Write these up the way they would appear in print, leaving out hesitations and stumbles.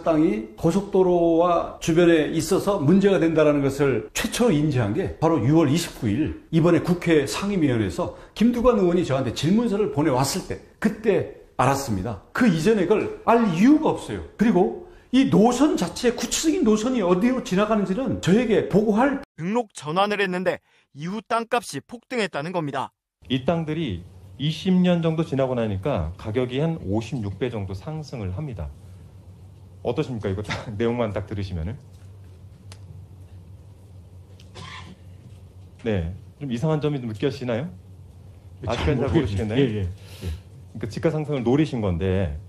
땅이 고속도로와 주변에 있어서 문제가 된다는 것을 최초 인지한 게 바로 6월 29일 이번에 국회 상임위원회에서 김두관 의원이 저한테 질문서를 보내왔을 때 그때 알았습니다. 그 이전에 그걸 알 이유가 없어요. 그리고 이 노선 자체 구체적인 노선이 어디로 지나가는지는 저에게 보고할 등록 전환을 했는데 이후 땅값이 폭등했다는 겁니다. 이 땅들이 20년 정도 지나고 나니까 가격이 한 56배 정도 상승을 합니다. 어떠십니까? 이거 딱 내용만 딱 들으시면은. 네, 좀 이상한 점이 좀 느껴지시나요? 아직까지 잘 모르시겠나요? 예. 그러니까 지가 상승을 노리신 건데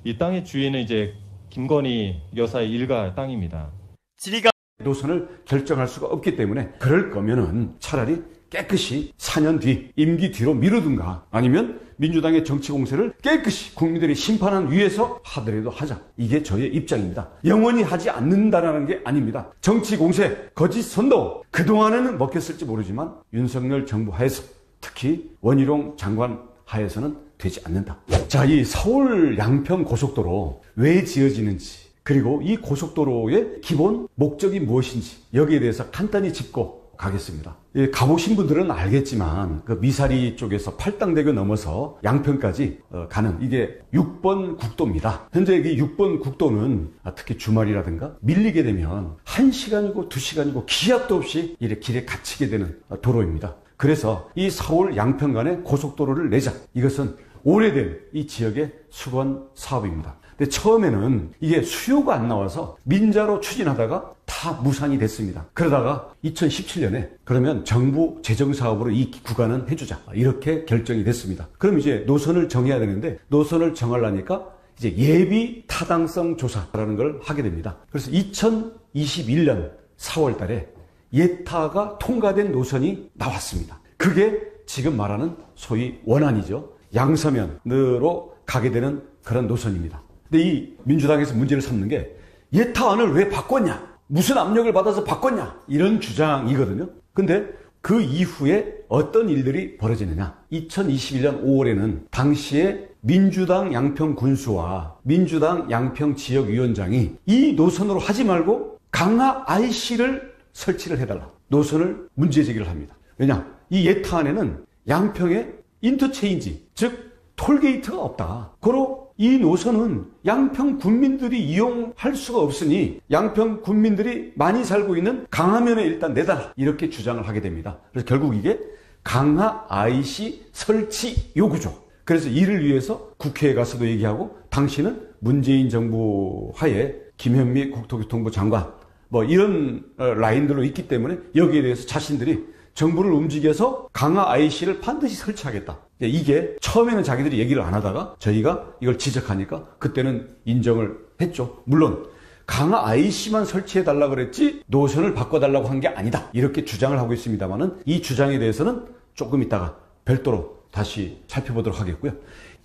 이 땅의 주인은 이제 김건희 여사의 일가 땅입니다. 지리가 노선을 결정할 수가 없기 때문에 그럴 거면은 차라리 깨끗이 4년 뒤 임기 뒤로 미루든가 아니면 민주당의 정치 공세를 깨끗이 국민들이 심판한 위에서 하더라도 하자. 이게 저의 입장입니다. 영원히 하지 않는다라는 게 아닙니다. 정치 공세, 거짓 선동 그동안에는 먹혔을지 모르지만 윤석열 정부 하에서 특히 원희룡 장관 하에서는 되지 않는다. 자, 이 서울 양평 고속도로 왜 지어지는지 그리고 이 고속도로의 기본 목적이 무엇인지 여기에 대해서 간단히 짚고 가겠습니다. 가보신 분들은 알겠지만 그 미사리 쪽에서 팔당대교 넘어서 양평까지 가는 이게 6번 국도입니다. 현재 이 6번 국도는 특히 주말이라든가 밀리게 되면 1시간이고 2시간이고 기약도 없이 이렇게 길에 갇히게 되는 도로입니다. 그래서 이 서울 양평 간의 고속도로를 내자. 이것은 오래된 이 지역의 수건 사업입니다. 근데 처음에는 이게 수요가 안 나와서 민자로 추진하다가 다 무산이 됐습니다. 그러다가 2017년에 그러면 정부 재정사업으로 이 구간은 해주자. 이렇게 결정이 됐습니다. 그럼 이제 노선을 정해야 되는데 노선을 정하려니까 이제 예비 타당성 조사라는 걸 하게 됩니다. 그래서 2021년 4월 달에 예타가 통과된 노선이 나왔습니다. 그게 지금 말하는 소위 원안이죠. 양서면으로 가게 되는 그런 노선입니다. 근데 이 민주당에서 문제를 삼는 게 예타안을 왜 바꿨냐? 무슨 압력을 받아서 바꿨냐? 이런 주장이거든요. 근데 그 이후에 어떤 일들이 벌어지느냐? 2021년 5월에는 당시에 민주당 양평 군수와 민주당 양평 지역위원장이 이 노선으로 하지 말고 강화 IC를 설치를 해달라. 노선을 문제 제기를 합니다. 왜냐? 이 예타안에는 양평에 인터체인지, 즉 톨게이트가 없다. 고로 이 노선은 양평 군민들이 이용할 수가 없으니 양평 군민들이 많이 살고 있는 강화면에 일단 내달라. 이렇게 주장을 하게 됩니다. 그래서 결국 이게 강화 IC 설치 요구죠. 그래서 이를 위해서 국회에 가서도 얘기하고 당시는 문재인 정부 하에 김현미 국토교통부 장관 뭐 이런 라인들로 있기 때문에 여기에 대해서 자신들이 정부를 움직여서 강화 IC를 반드시 설치하겠다. 이게 처음에는 자기들이 얘기를 안 하다가 저희가 이걸 지적하니까 그때는 인정을 했죠. 물론 강화 IC만 설치해달라고 그랬지 노선을 바꿔달라고 한 게 아니다. 이렇게 주장을 하고 있습니다만은 이 주장에 대해서는 조금 있다가 별도로 다시 살펴보도록 하겠고요.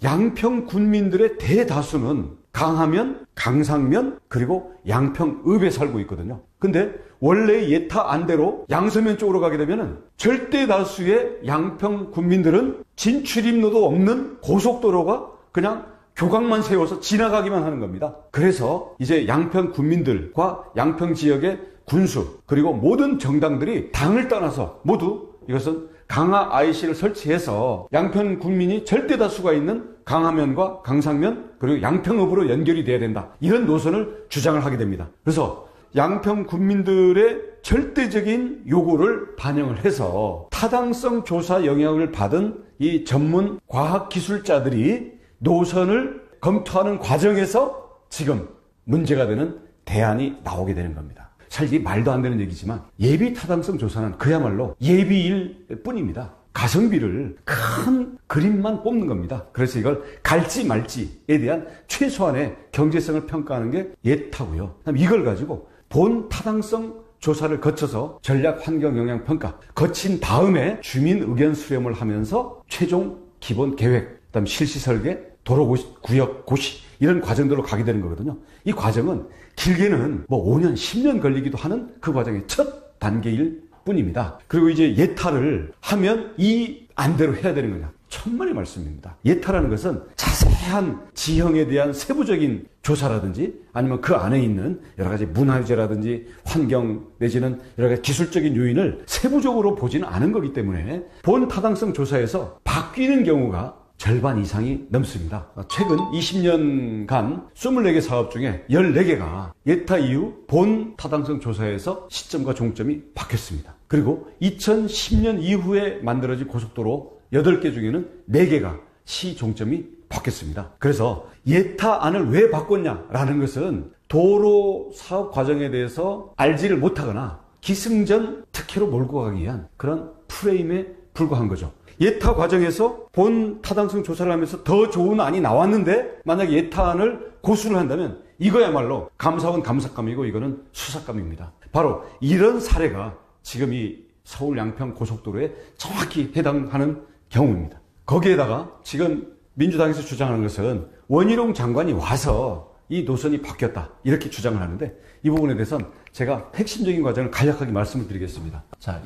양평 군민들의 대다수는 강하면, 강상면, 그리고 양평읍에 살고 있거든요. 근데 원래 예타 안대로 양서면 쪽으로 가게 되면은 절대 다수의 양평 군민들은 진출입로도 없는 고속도로가 그냥 교각만 세워서 지나가기만 하는 겁니다. 그래서 이제 양평 군민들과 양평 지역의 군수 그리고 모든 정당들이 당을 떠나서 모두 이것은 강화 IC를 설치해서 양평 국민이 절대 다수가 있는 강하면과 강상면 그리고 양평읍으로 연결이 돼야 된다. 이런 노선을 주장을 하게 됩니다. 그래서 양평 군민들의 절대적인 요구를 반영을 해서 타당성 조사 영향을 받은 이 전문 과학기술자들이 노선을 검토하는 과정에서 지금 문제가 되는 대안이 나오게 되는 겁니다. 사실 이게 말도 안 되는 얘기지만 예비 타당성 조사는 그야말로 예비일 뿐입니다. 가성비를 큰 그림만 뽑는 겁니다. 그래서 이걸 갈지 말지에 대한 최소한의 경제성을 평가하는 게 예타고요. 이걸 가지고 본 타당성 조사를 거쳐서 전략 환경 영향 평가 거친 다음에 주민 의견 수렴을 하면서 최종 기본 계획, 그다음 실시 설계, 도로 구역 고시 이런 과정들로 가게 되는 거거든요. 이 과정은 길게는 뭐 5년, 10년 걸리기도 하는 그 과정의 첫 단계일 뿐입니다. 그리고 이제 예타를 하면 이 안대로 해야 되는 거냐. 천만의 말씀입니다. 예타라는 것은 자세한 지형에 대한 세부적인 조사라든지 아니면 그 안에 있는 여러 가지 문화재라든지 환경 내지는 여러 가지 기술적인 요인을 세부적으로 보지는 않은 거기 때문에 본 타당성 조사에서 바뀌는 경우가 절반 이상이 넘습니다. 최근 20년간 24개 사업 중에 14개가 예타 이후 본 타당성 조사에서 시점과 종점이 바뀌었습니다. 그리고 2010년 이후에 만들어진 고속도로 8개 중에는 4개가 시 종점이 바뀌었습니다. 그래서 예타안을 왜 바꿨냐라는 것은 도로 사업 과정에 대해서 알지를 못하거나 기승전 특혜로 몰고 가기 위한 그런 프레임에 불과한 거죠. 예타 과정에서 본 타당성 조사를 하면서 더 좋은 안이 나왔는데 만약에 예타안을 고수를 한다면 이거야말로 감사원 감사감이고 이거는 수사감입니다. 바로 이런 사례가 지금 이 서울 양평 고속도로에 정확히 해당하는 경우입니다. 거기에다가 지금 민주당에서 주장하는 것은 원희룡 장관이 와서 이 노선이 바뀌었다 이렇게 주장을 하는데 이 부분에 대해서는 제가 핵심적인 과정을 간략하게 말씀을 드리겠습니다. 자,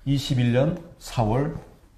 2021년 4월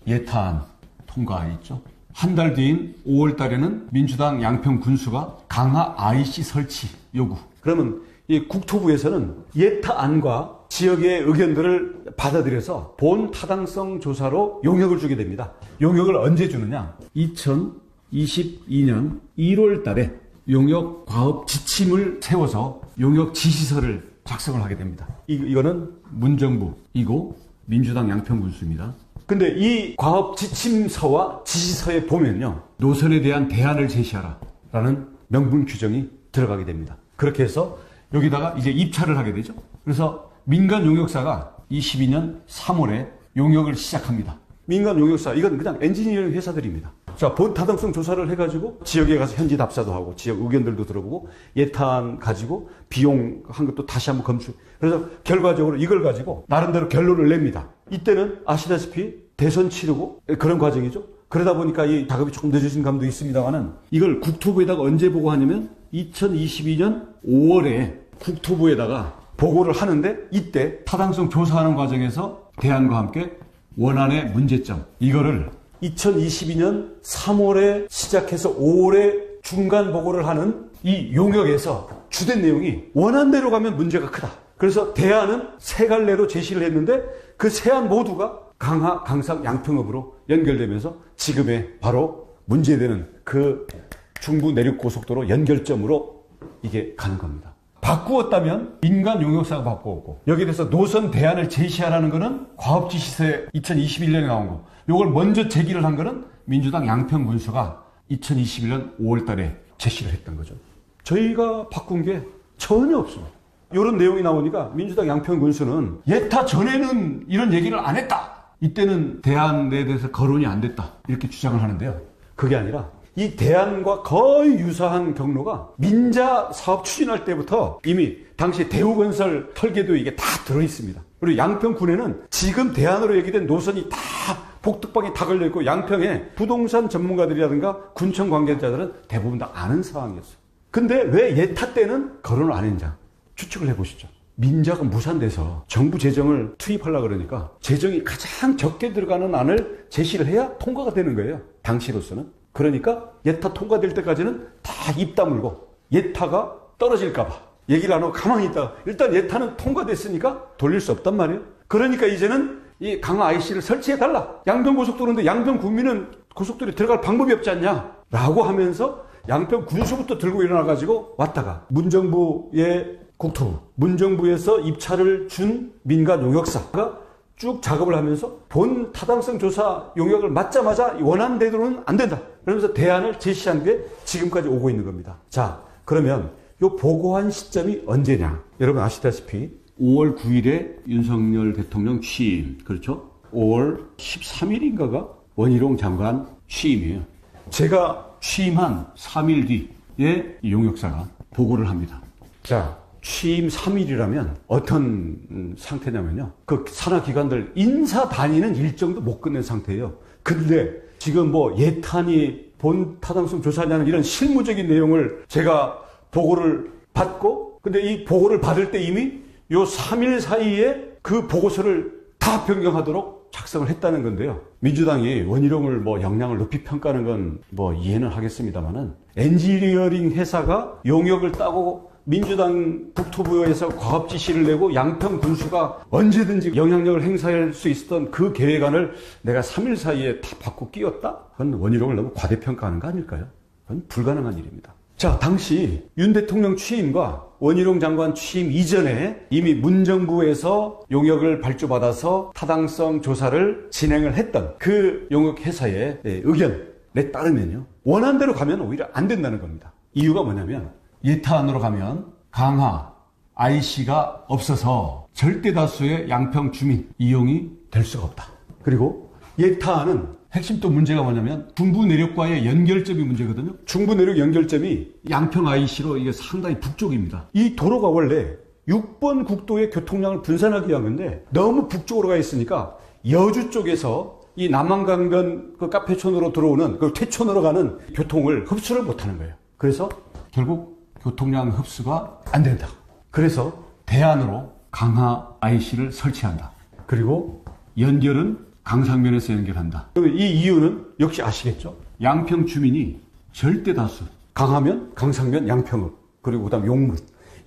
예타안 통과했죠. 한 달 뒤인 5월 달에는 민주당 양평 군수가 강화 IC 설치 요구. 그러면 이 국토부에서는 예타안과 지역의 의견들을 받아들여서 본 타당성 조사로 용역을 주게 됩니다. 용역을 언제 주느냐? 2022년 1월 달에 용역 과업 지침을 세워서 용역 지시서를 작성을 하게 됩니다. 이거는 문정부이고 민주당 양평 군수입니다. 근데 이 과업 지침서와 지시서에 보면요. 노선에 대한 대안을 제시하라 라는 명분 규정이 들어가게 됩니다. 그렇게 해서 여기다가 이제 입찰을 하게 되죠. 그래서 민간 용역사가 22년 3월에 용역을 시작합니다. 민간 용역사, 이건 그냥 엔지니어링 회사들입니다. 자, 본 타당성 조사를 해가지고 지역에 가서 현지 답사도 하고 지역 의견들도 들어보고 예타안 가지고 비용 한 것도 다시 한번 검수. 그래서 결과적으로 이걸 가지고 나름대로 결론을 냅니다. 이때는 아시다시피 대선 치르고 그런 과정이죠. 그러다 보니까 이 작업이 조금 늦어진 감도 있습니다만은 이걸 국토부에다가 언제 보고하냐면 2022년 5월에 국토부에다가 보고를 하는데 이때 타당성 조사하는 과정에서 대안과 함께 원안의 문제점 이거를 2022년 3월에 시작해서 5월에 중간 보고를 하는 이 용역에서 주된 내용이 원안대로 가면 문제가 크다. 그래서 대안은 세 갈래로 제시를 했는데 그 세 안 모두가 강하, 강상, 양평읍으로 연결되면서 지금의 바로 문제되는 그 중부 내륙고속도로 연결점으로 이게 가는 겁니다. 바꾸었다면 민간 용역사가 바꾸었고 여기에 대해서 노선 대안을 제시하라는 거는 과업지시서에 2021년에 나온 거. 요걸 먼저 제기를 한 거는 민주당 양평 군수가 2021년 5월 달에 제시를 했던 거죠. 저희가 바꾼 게 전혀 없습니다. 이런 내용이 나오니까 민주당 양평 군수는 예타 전에는 이런 얘기를 안 했다. 이때는 대안에 대해서 거론이 안 됐다. 이렇게 주장을 하는데요. 그게 아니라 이 대안과 거의 유사한 경로가 민자 사업 추진할 때부터 이미 당시 대우건설 설계도 이게 다 들어있습니다. 그리고 양평군에는 지금 대안으로 얘기된 노선이 다 복덕방에 다 걸려있고 양평에 부동산 전문가들이라든가 군청 관계자들은 대부분 다 아는 상황이었어요. 근데 왜 예타 때는 거론을 안 했냐? 추측을 해보시죠. 민자가 무산돼서 정부 재정을 투입하려고 그러니까 재정이 가장 적게 들어가는 안을 제시를 해야 통과가 되는 거예요. 당시로서는. 그러니까 예타 통과될 때까지는 다 입 다물고 예타가 떨어질까 봐 얘기를 안 하고 가만히 있다가 일단 예타는 통과됐으니까 돌릴 수 없단 말이에요. 그러니까 이제는 이 강화 IC를 설치해달라. 양평 고속도로인데 양평 국민은 고속도로에 들어갈 방법이 없지 않냐 라고 하면서 양평 군수부터 들고 일어나가지고 왔다가 문정부의 국토부, 문정부에서 입찰을 준 민간 용역사가 쭉 작업을 하면서 본 타당성 조사 용역을 맞자마자 원안대로는 안 된다. 그러면서 대안을 제시한 게 지금까지 오고 있는 겁니다. 자, 그러면 요 보고한 시점이 언제냐? 여러분 아시다시피 5월 9일에 윤석열 대통령 취임, 그렇죠? 5월 13일인가가 원희룡 장관 취임이에요. 제가 취임한 3일 뒤에 용역사가 보고를 합니다. 자, 취임 3일이라면 어떤 상태냐면요. 그 산하기관들 인사 다니는 일정도 못 끝낸 상태예요. 근데 지금 뭐 예탄이 본 타당성 조사하냐는 이런 실무적인 내용을 제가 보고를 받고 근데 이 보고를 받을 때 이미 요 3일 사이에 그 보고서를 다 변경하도록 작성을 했다는 건데요. 민주당이 원희룡을 역량을 높이 평가하는 건 이해는 하겠습니다만은, 엔지니어링 회사가 용역을 따고 민주당 국토부에서 과업 지시를 내고 양평 군수가 언제든지 영향력을 행사할 수 있었던 그 계획안을 내가 3일 사이에 다 바꿔 끼웠다? 그건 원희룡을 너무 과대평가하는 거 아닐까요? 그건 불가능한 일입니다. 자, 당시 윤 대통령 취임과 원희룡 장관 취임 이전에 이미 문정부에서 용역을 발주받아서 타당성 조사를 진행을 했던 그 용역 회사의 의견에 따르면요, 원안대로 가면 오히려 안 된다는 겁니다. 이유가 뭐냐면, 예타안으로 가면 강하 IC가 없어서 절대 다수의 양평 주민 이용이 될 수가 없다. 그리고 예타안은 핵심 또 문제가 뭐냐면 중부 내륙과의 연결점이 문제거든요. 중부 내륙 연결점이 양평 IC로 이게 상당히 북쪽입니다. 이 도로가 원래 6번 국도의 교통량을 분산하기 위한 건데 너무 북쪽으로 가 있으니까 여주 쪽에서 이 남한강변 그 카페촌으로 들어오는 그 퇴촌으로 가는 교통을 흡수를 못하는 거예요. 그래서 결국 교통량 흡수가 안 된다. 그래서 대안으로 강하 IC를 설치한다. 그리고 연결은 강상면에서 연결한다. 이 이유는 역시 아시겠죠? 양평 주민이 절대 다수, 강하면, 강상면, 양평읍, 그리고 그다음 용문,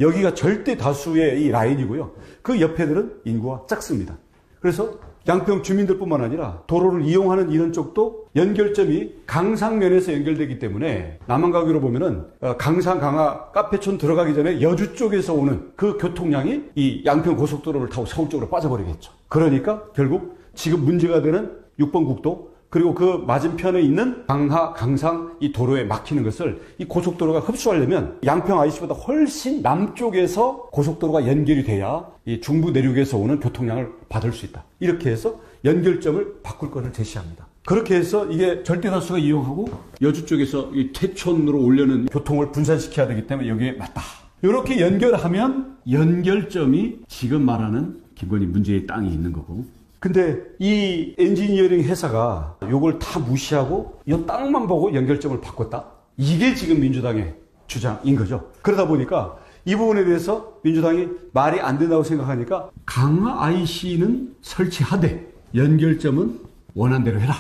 여기가 절대 다수의 이 라인이고요. 그 옆에들은 인구가 작습니다. 그래서 양평 주민들뿐만 아니라 도로를 이용하는 이런 쪽도 연결점이 강상면에서 연결되기 때문에 남한가교로 보면은 강상, 강하, 카페촌 들어가기 전에 여주 쪽에서 오는 그 교통량이 이 양평 고속도로를 타고 서울 쪽으로 빠져버리겠죠. 그러니까 결국 지금 문제가 되는 6번 국도, 그리고 그 맞은편에 있는 강하, 강상 이 도로에 막히는 것을 이 고속도로가 흡수하려면 양평 IC보다 훨씬 남쪽에서 고속도로가 연결이 돼야 이 중부 내륙에서 오는 교통량을 받을 수 있다. 이렇게 해서 연결점을 바꿀 것을 제시합니다. 그렇게 해서 이게 절대 다수가 이용하고 여주 쪽에서 이 퇴촌으로 오려는 교통을 분산시켜야 되기 때문에 여기에 맞다. 이렇게 연결하면 연결점이 지금 말하는 김건희 문제의 땅이 있는 거고, 근데 이 엔지니어링 회사가 요걸 다 무시하고 이 땅만 보고 연결점을 바꿨다? 이게 지금 민주당의 주장인 거죠. 그러다 보니까 이 부분에 대해서 민주당이 말이 안 된다고 생각하니까 강화 IC는 설치하되 연결점은 원안대로 해라.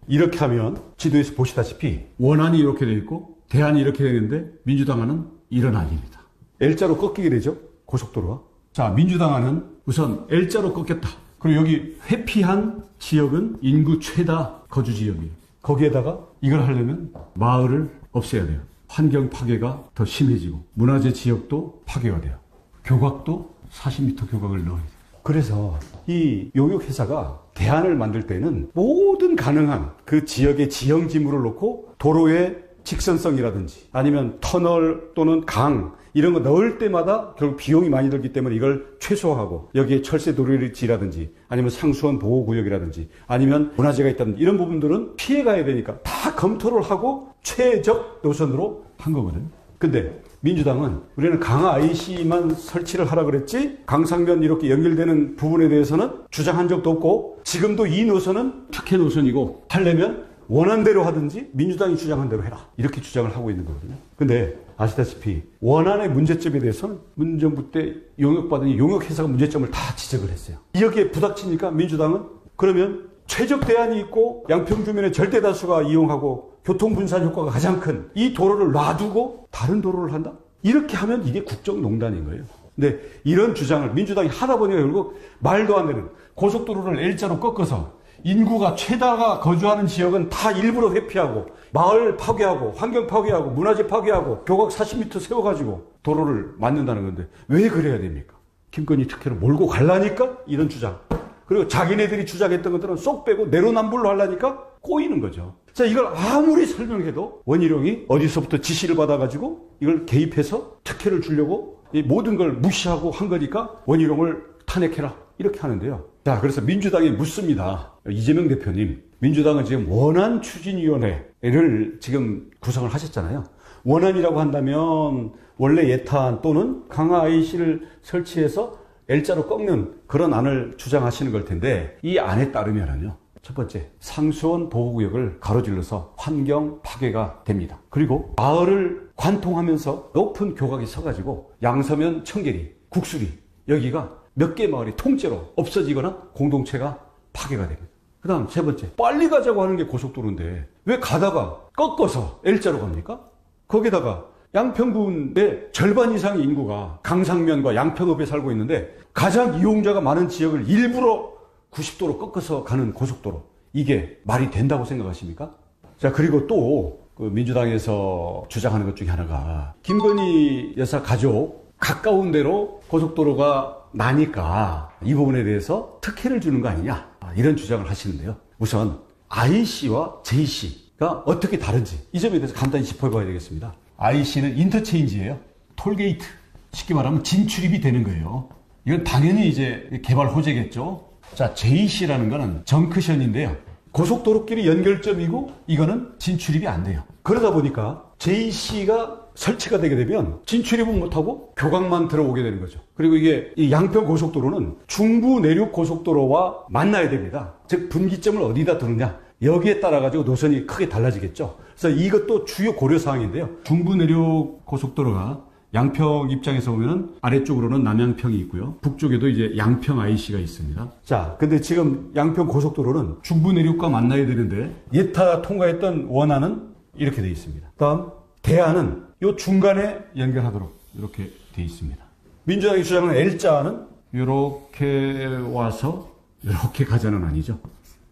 이렇게 하면 지도에서 보시다시피 원안이 이렇게 돼 있고 대안이 이렇게 되는데 민주당안은 이런 안입니다. L자로 꺾이게 되죠. 고속도로가. 자, 민주당안은 우선 L자로 꺾였다. 그리고 여기 회피한 지역은 인구 최다 거주 지역이에요. 거기에다가 이걸 하려면 마을을 없애야 돼요. 환경 파괴가 더 심해지고 문화재 지역도 파괴가 돼요. 교각도 40m 교각을 넣어야 돼요. 그래서 이 용역회사가 대안을 만들 때는 모든 가능한 그 지역의 지형 지물을 놓고 도로의 직선성이라든지 아니면 터널 또는 강 이런 거 넣을 때마다 결국 비용이 많이 들기 때문에 이걸 최소화하고 여기에 철새 도로지라든지 아니면 상수원 보호구역이라든지 아니면 문화재가 있다든지 이런 부분들은 피해가야 되니까 다 검토를 하고 최적 노선으로 한 거거든요. 근데 민주당은 우리는 강화 IC만 설치를 하라 그랬지 강상면 이렇게 연결되는 부분에 대해서는 주장한 적도 없고 지금도 이 노선은 특혜 노선이고 하려면 원안대로 하든지 민주당이 주장한 대로 해라 이렇게 주장을 하고 있는 거거든요. 근데 아시다시피 원안의 문제점에 대해서는 문정부 때 용역받은 용역회사가 문제점을 다 지적을 했어요. 여기에 부닥치니까 민주당은 그러면 최적 대안이 있고 양평 주민의 절대 다수가 이용하고 교통 분산 효과가 가장 큰 이 도로를 놔두고 다른 도로를 한다? 이렇게 하면 이게 국정농단인 거예요. 근데 이런 주장을 민주당이 하다 보니까 결국 말도 안 되는 고속도로를 L자로 꺾어서 인구가 최다가 거주하는 지역은 다 일부러 회피하고 마을 파괴하고 환경 파괴하고 문화재 파괴하고 교각 40m 세워가지고 도로를 만든다는 건데 왜 그래야 됩니까? 김건희 특혜를 몰고 가려니까 이런 주장. 그리고 자기네들이 주장했던 것들은 쏙 빼고 내로남불로 하려니까 꼬이는 거죠. 자, 이걸 아무리 설명해도 원희룡이 어디서부터 지시를 받아가지고 이걸 개입해서 특혜를 주려고 이 모든 걸 무시하고 한 거니까 원희룡을 탄핵해라 이렇게 하는데요. 자, 그래서 민주당이 묻습니다. 이재명 대표님, 민주당은 지금 원안추진위원회를 지금 구성을 하셨잖아요. 원안이라고 한다면 원래 예탄 또는 강화 IC를 설치해서 L자로 꺾는 그런 안을 주장하시는 걸 텐데 이 안에 따르면은요. 첫 번째, 상수원 보호구역을 가로질러서 환경 파괴가 됩니다. 그리고 마을을 관통하면서 높은 교각이 서가지고 양서면, 청계리, 국수리 여기가 몇 개 마을이 통째로 없어지거나 공동체가 파괴가 됩니다. 그다음 세 번째, 빨리 가자고 하는 게 고속도로인데 왜 가다가 꺾어서 L자로 갑니까? 거기다가 양평군의 절반 이상의 인구가 강상면과 양평읍에 살고 있는데 가장 이용자가 많은 지역을 일부러 90도로 꺾어서 가는 고속도로, 이게 말이 된다고 생각하십니까? 자, 그리고 또 그 민주당에서 주장하는 것 중에 하나가 김건희 여사 가족 가까운 데로 고속도로가 나니까 이 부분에 대해서 특혜를 주는 거 아니냐, 이런 주장을 하시는데요. 우선 IC와 JC가 어떻게 다른지 이 점에 대해서 간단히 짚어봐야 되겠습니다. IC는 인터체인지예요. 톨게이트, 쉽게 말하면 진출입이 되는 거예요. 이건 당연히 이제 개발 호재겠죠. 자, JC라는 거는 정크션인데요. 고속도로끼리 연결점이고 이거는 진출입이 안 돼요. 그러다 보니까 JC가 설치가 되게 되면 진출입은 못하고 교각만 들어오게 되는 거죠. 그리고 이게 이 양평 고속도로는 중부 내륙 고속도로와 만나야 됩니다. 즉 분기점을 어디다 두느냐, 여기에 따라 가지고 노선이 크게 달라지겠죠. 그래서 이것도 주요 고려 사항인데요. 중부 내륙 고속도로가 양평 입장에서 보면은 아래쪽으로는 남양평이 있고요. 북쪽에도 이제 양평 IC가 있습니다. 자, 근데 지금 양평 고속도로는 중부 내륙과 만나야 되는데 예타 통과했던 원안은 이렇게 되어 있습니다. 다음 대안은 요 중간에 연결하도록 이렇게 되어 있습니다. 민주당이 주장하는 L자는 이렇게 와서 이렇게 가자는 아니죠.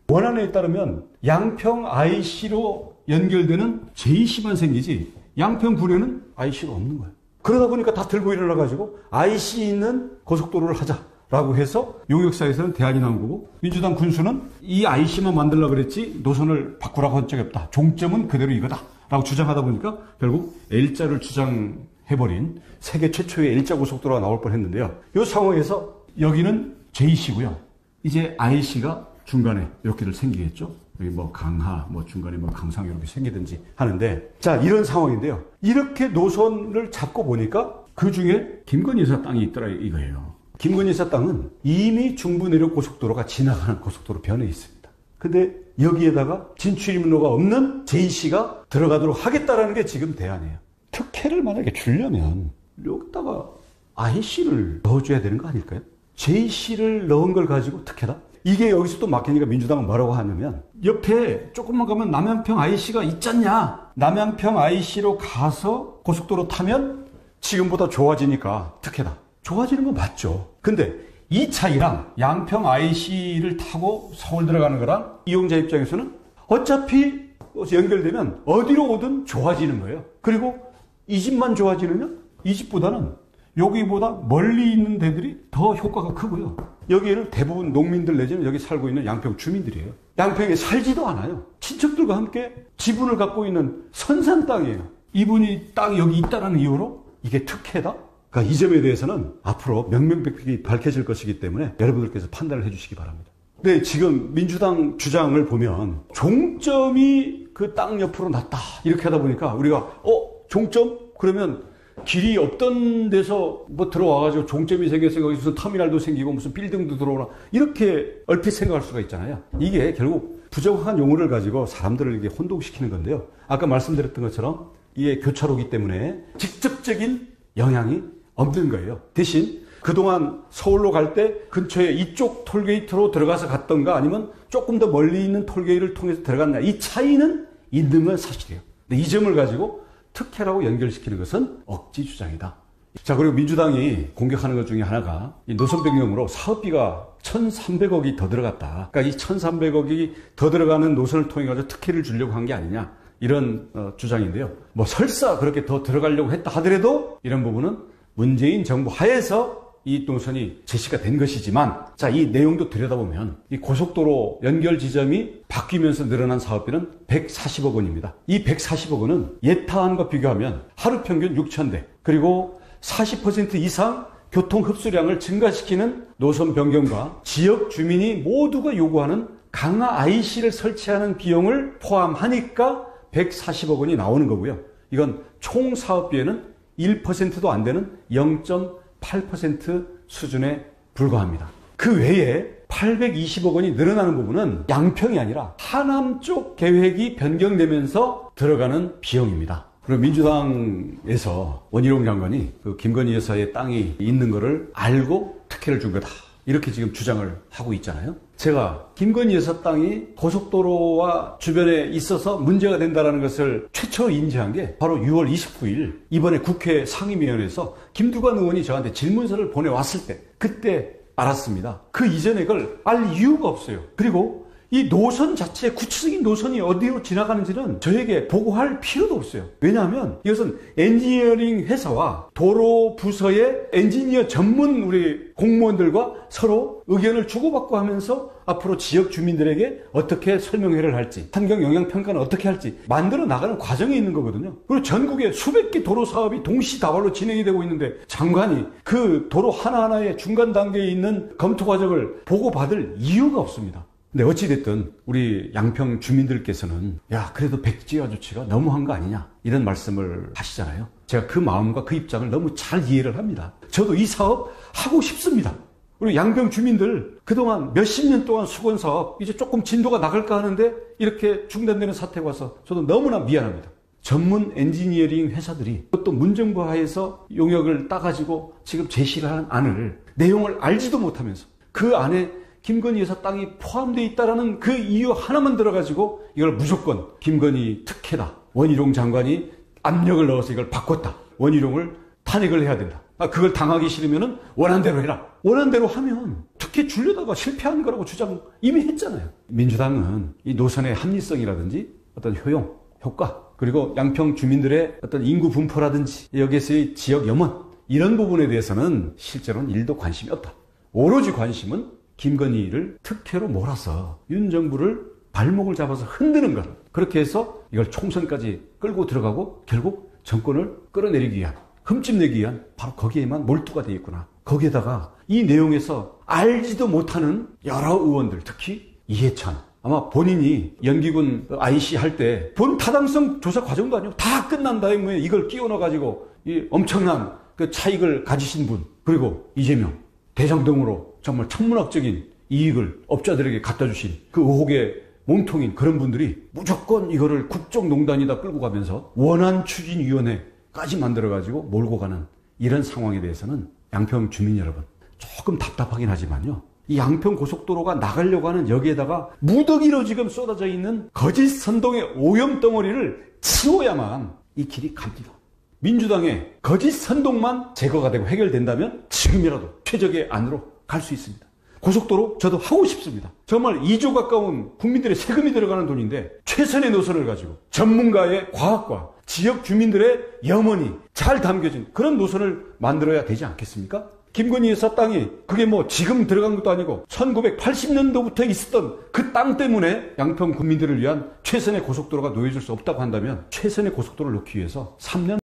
원안에 따르면 양평 IC로 연결되는 JC만 생기지 양평군에는 IC가 없는 거예요. 그러다 보니까 다 들고 일어나가지고 IC 있는 고속도로를 하자라고 해서 용역사에서는 대안이 나온 거고, 민주당 군수는 이 IC만 만들려고 그랬지 노선을 바꾸라고 한 적이 없다. 종점은 그대로 이거다 라고 주장하다 보니까 결국 L자를 주장해버린 세계 최초의 L자 고속도로가 나올 뻔했는데요. 이 상황에서 여기는 JC고요. 이제 IC가 중간에 이렇게들 생기겠죠. 여기 뭐 강하, 뭐 중간에 뭐 강상 이렇게 생기든지 하는데, 자, 이런 상황인데요. 이렇게 노선을 잡고 보니까 그 중에 김건희 여사 땅이 있더라 이거예요. 김건희 여사 땅은 이미 중부 내륙 고속도로가 지나가는 고속도로 변에 있습니다. 근데 여기에다가 진출입로가 없는 JC가 들어가도록 하겠다라는 게 지금 대안이에요. 특혜를 만약에 주려면 여기다가 IC를 넣어줘야 되는 거 아닐까요? JC를 넣은 걸 가지고 특혜다? 이게 여기서 또 막히니까 민주당은 뭐라고 하냐면 옆에 조금만 가면 남양평 IC가 있잖냐. 남양평 IC로 가서 고속도로 타면 지금보다 좋아지니까 특혜다. 좋아지는 건 맞죠. 근데 이 차이랑 양평 IC를 타고 서울 들어가는 거랑 이용자 입장에서는 어차피 연결되면 어디로 오든 좋아지는 거예요. 그리고 이 집만 좋아지느냐? 이 집보다는 여기보다 멀리 있는 데들이 더 효과가 크고요. 여기에는 대부분 농민들 내지는 여기 살고 있는 양평 주민들이에요. 양평에 살지도 않아요. 친척들과 함께 지분을 갖고 있는 선산 땅이에요. 이분이 땅이 여기 있다는 이유로 이게 특혜다? 그러니까 이 점에 대해서는 앞으로 명명백백히 밝혀질 것이기 때문에 여러분들께서 판단을 해주시기 바랍니다. 근데 지금 민주당 주장을 보면 종점이 그 땅 옆으로 났다 이렇게 하다 보니까 우리가 종점? 그러면 길이 없던 데서 뭐 들어와가지고 종점이 생겨서 무슨 터미널도 생기고 무슨 빌딩도 들어오나 이렇게 얼핏 생각할 수가 있잖아요. 이게 결국 부정확한 용어를 가지고 사람들을 이게 혼동시키는 건데요. 아까 말씀드렸던 것처럼 이게 교차로기 때문에 직접적인 영향이 없는 거예요. 대신 그동안 서울로 갈 때 근처에 이쪽 톨게이트로 들어가서 갔던가 아니면 조금 더 멀리 있는 톨게이트를 통해서 들어갔나, 이 차이는 있는 건 사실이에요. 근데 이 점을 가지고 특혜라고 연결시키는 것은 억지 주장이다. 자, 그리고 민주당이 공격하는 것 중에 하나가 이 노선 변경으로 사업비가 1,300억이 더 들어갔다. 그러니까 이 1,300억이 더 들어가는 노선을 통해 가지고 특혜를 주려고 한 게 아니냐, 이런 주장인데요. 뭐 설사 그렇게 더 들어가려고 했다 하더라도 이런 부분은 문재인 정부 하에서 이 노선이 제시가 된 것이지만, 자, 이 내용도 들여다보면 이 고속도로 연결 지점이 바뀌면서 늘어난 사업비는 140억 원입니다. 이 140억 원은 예타안과 비교하면 하루 평균 6,000대, 그리고 40% 이상 교통 흡수량을 증가시키는 노선 변경과 지역 주민이 모두가 요구하는 강화 IC를 설치하는 비용을 포함하니까 140억 원이 나오는 거고요. 이건 총 사업비에는 1%도 안 되는 0.8% 수준에 불과합니다. 그 외에 820억 원이 늘어나는 부분은 양평이 아니라 하남 쪽 계획이 변경되면서 들어가는 비용입니다. 그리고 민주당에서 원희룡 장관이 그 김건희 여사의 땅이 있는 거를 알고 특혜를 준 거다, 이렇게 지금 주장을 하고 있잖아요. 제가 김건희 여사 땅이 고속도로와 주변에 있어서 문제가 된다는 것을 최초 인지한 게 바로 6월 29일 이번에 국회 상임위원회에서 김두관 의원이 저한테 질문서를 보내왔을 때 그때 알았습니다. 그 이전에 그걸 알 이유가 없어요. 그리고 이 노선 자체, 구체적인 노선이 어디로 지나가는지는 저에게 보고할 필요도 없어요. 왜냐하면 이것은 엔지니어링 회사와 도로 부서의 엔지니어 전문 우리 공무원들과 서로 의견을 주고받고 하면서 앞으로 지역 주민들에게 어떻게 설명회를 할지, 환경 영향 평가는 어떻게 할지 만들어 나가는 과정에 있는 거거든요. 그리고 전국에 수백 개 도로 사업이 동시다발로 진행이 되고 있는데 장관이 그 도로 하나하나의 중간 단계에 있는 검토 과정을 보고받을 이유가 없습니다. 근데 어찌됐든 우리 양평 주민들께서는 야 그래도 백지화 조치가 너무한 거 아니냐 이런 말씀을 하시잖아요. 제가 그 마음과 그 입장을 너무 잘 이해를 합니다. 저도 이 사업 하고 싶습니다. 우리 양평 주민들 그동안 몇십 년 동안 수건 사업 이제 조금 진도가 나갈까 하는데 이렇게 중단되는 사태가 와서 저도 너무나 미안합니다. 전문 엔지니어링 회사들이 또 문정부 하에서 용역을 따가지고 지금 제시를 하는 안을 내용을 알지도 못하면서 그 안에 김건희 여사 땅이 포함되어 있다는 그 이유 하나만 들어가지고 이걸 무조건 김건희 특혜다. 원희룡 장관이 압력을 넣어서 이걸 바꿨다. 원희룡을 탄핵을 해야 된다. 그걸 당하기 싫으면 원한 대로 해라. 원한 대로 하면 특혜 주려다가 실패한 거라고 주장 이미 했잖아요. 민주당은 이 노선의 합리성이라든지 어떤 효용, 효과 그리고 양평 주민들의 어떤 인구 분포라든지 여기에서의 지역 염원 이런 부분에 대해서는 실제로는 1도 관심이 없다. 오로지 관심은 김건희를 특혜로 몰아서 윤 정부를 발목을 잡아서 흔드는 것. 그렇게 해서 이걸 총선까지 끌고 들어가고 결국 정권을 끌어내리기 위한, 흠집내기 위한 바로 거기에만 몰두가 되어 있구나. 거기에다가 이 내용에서 알지도 못하는 여러 의원들, 특히 이해찬. 아마 본인이 연기군 IC 할 때 본 타당성 조사 과정도 아니고 다 끝난 다음에 이걸 끼워 넣어가지고 이 엄청난 그 차익을 가지신 분. 그리고 이재명. 대장동으로 정말 천문학적인 이익을 업자들에게 갖다 주신 그 의혹의 몸통인 그런 분들이 무조건 이거를 국정농단이다 끌고 가면서 원안추진위원회까지 만들어가지고 몰고 가는 이런 상황에 대해서는 양평 주민 여러분 조금 답답하긴 하지만요. 이 양평 고속도로가 나가려고 하는 여기에다가 무더기로 지금 쏟아져 있는 거짓 선동의 오염덩어리를 치워야만 이 길이 갑니다. 민주당의 거짓 선동만 제거가 되고 해결된다면 지금이라도 최적의 안으로 갈 수 있습니다. 고속도로 저도 하고 싶습니다. 정말 2조 가까운 국민들의 세금이 들어가는 돈인데 최선의 노선을 가지고 전문가의 과학과 지역 주민들의 염원이 잘 담겨진 그런 노선을 만들어야 되지 않겠습니까? 김건희 여사 땅이 그게 뭐 지금 들어간 것도 아니고 1980년도부터 있었던 그 땅 때문에 양평 국민들을 위한 최선의 고속도로가 놓여질 수 없다고 한다면 최선의 고속도로를 놓기 위해서 3년